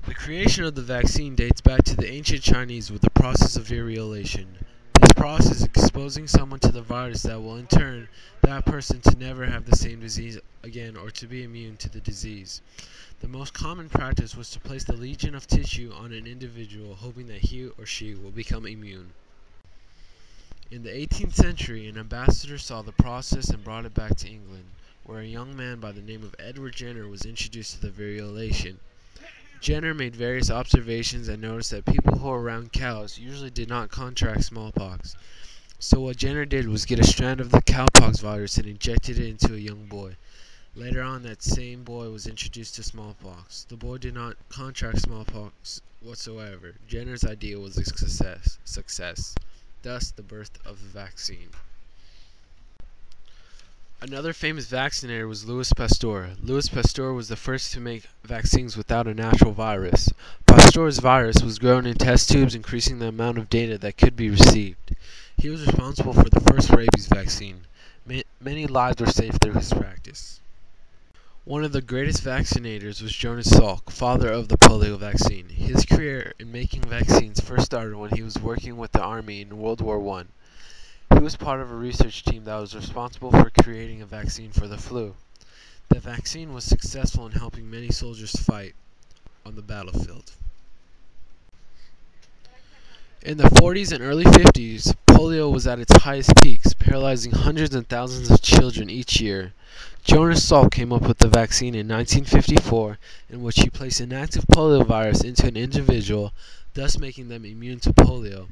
The creation of the vaccine dates back to the ancient Chinese with the process of variolation. This process is exposing someone to the virus that will in turn that person to never have the same disease again or to be immune to the disease. The most common practice was to place the lesion of tissue on an individual hoping that he or she will become immune. In the 18th century, an ambassador saw the process and brought it back to England, where a young man by the name of Edward Jenner was introduced to the variolation. Jenner made various observations and noticed that people who were around cows usually did not contract smallpox. So what Jenner did was get a strand of the cowpox virus and injected it into a young boy. Later on, that same boy was introduced to smallpox. The boy did not contract smallpox whatsoever. Jenner's idea was a success. Thus, the birth of the vaccine. Another famous vaccinator was Louis Pasteur. Louis Pasteur was the first to make vaccines without a natural virus. Pasteur's virus was grown in test tubes, increasing the amount of data that could be received. He was responsible for the first rabies vaccine. Many lives were saved through his practice. One of the greatest vaccinators was Jonas Salk, father of the polio vaccine. His career in making vaccines first started when he was working with the army in World War I. He was part of a research team that was responsible for creating a vaccine for the flu. The vaccine was successful in helping many soldiers fight on the battlefield. In the 40s and early 50s, polio was at its highest peaks, paralyzing hundreds and thousands of children each year. Jonas Salk came up with the vaccine in 1954, in which he placed an active polio virus into an individual, thus making them immune to polio.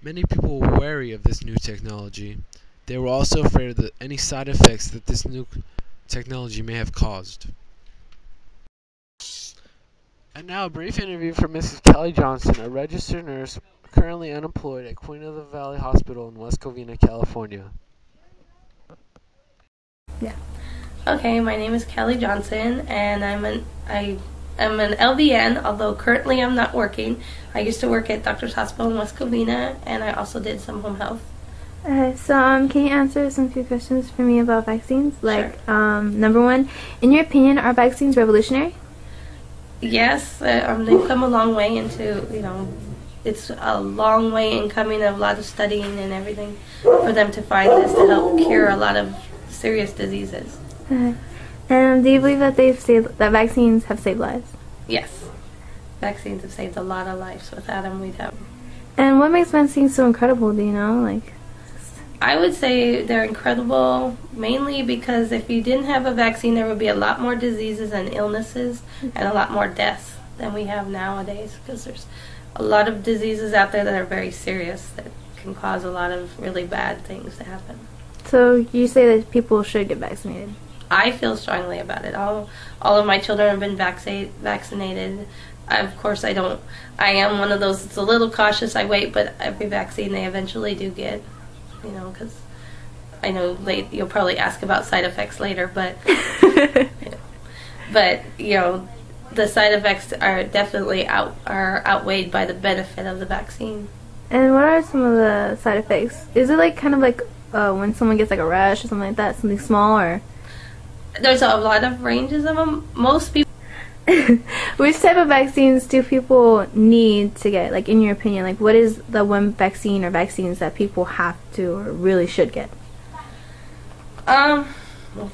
Many people were wary of this new technology. They were also afraid of any side effects that this new technology may have caused. And now a brief interview from Mrs. Kelly Johnson, a registered nurse currently unemployed at Queen of the Valley Hospital in West Covina, California. Yeah. Okay, my name is Kelly Johnson, and I'm an LVN, although currently I'm not working. I used to work at Doctor's Hospital in West Covina, and I also did some home health. Can you answer some few questions for me about vaccines? Sure. Number one, in your opinion, are vaccines revolutionary? Yes, they've come a long way into, it's a long way in coming, a lot of studying and everything for them to find this to help cure a lot of serious diseases. And do you believe that that vaccines have saved lives? Yes. Vaccines have saved a lot of lives. Without them, we'd have. And what makes vaccines so incredible, do you know? I would say they're incredible mainly because if you didn't have a vaccine, there would be a lot more diseases and illnesses and a lot more deaths than we have nowadays, because there's a lot of diseases out there that are very serious that can cause a lot of really bad things to happen. So you say that people should get vaccinated? I feel strongly about it. All of my children have been vaccinated. Of course, I am one of those that's a little cautious. I wait, but every vaccine they eventually do get, because I know you'll probably ask about side effects later, but the side effects are definitely outweighed by the benefit of the vaccine. And what are some of the side effects? Is it when someone gets a rash or something like that, something small, or? There's a lot of ranges of them. Most people. Which type of vaccines do people need to get? In your opinion, what is the one vaccine or vaccines that people have to or really should get? Well,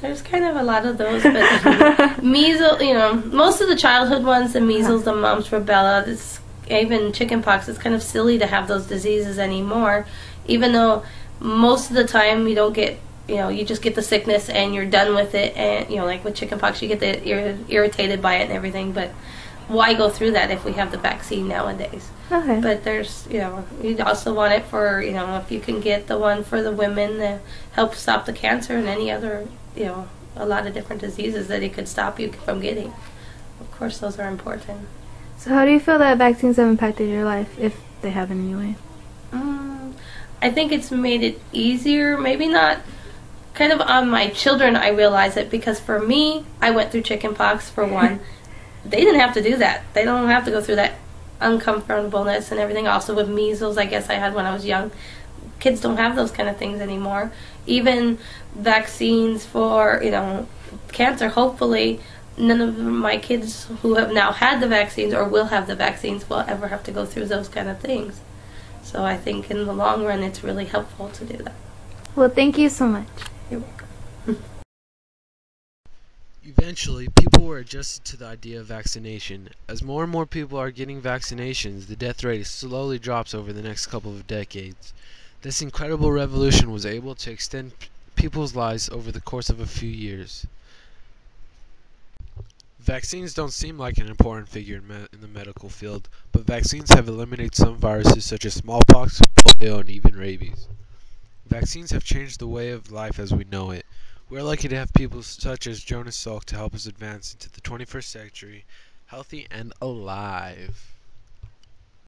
there's kind of a lot of those, but measles, most of the childhood ones, the measles, the mumps, rubella, even chickenpox, it's kind of silly to have those diseases anymore, even though most of the time you don't get, you just get the sickness and you're done with it, and, like with chickenpox, you're irritated by it and everything, but why go through that if we have the vaccine nowadays? Okay. But there's, you also want it for, if you can get the one for the women to help stop the cancer and any other, a lot of different diseases that it could stop you from getting. Of course, those are important. So how do you feel that vaccines have impacted your life, if they have in any way? I think it's made it easier, maybe not kind of on my children. I realize it because for me, I went through chickenpox for one. They didn't have to do that. They don't have to go through that uncomfortableness and everything. Also with measles, I guess I had when I was young. Kids don't have those kind of things anymore. Even vaccines for, cancer, hopefully, none of my kids who have now had the vaccines or will have the vaccines will ever have to go through those kind of things. So I think in the long run, it's really helpful to do that. Well, thank you so much. You're welcome. Eventually, people were adjusted to the idea of vaccination. As more and more people are getting vaccinations, the death rate slowly drops over the next couple of decades. This incredible revolution was able to extend people's lives over the course of a few years. Vaccines don't seem like an important figure in the medical field, but vaccines have eliminated some viruses such as smallpox, polio, and even rabies. Vaccines have changed the way of life as we know it. We're lucky to have people such as Jonas Salk to help us advance into the 21st century, healthy and alive.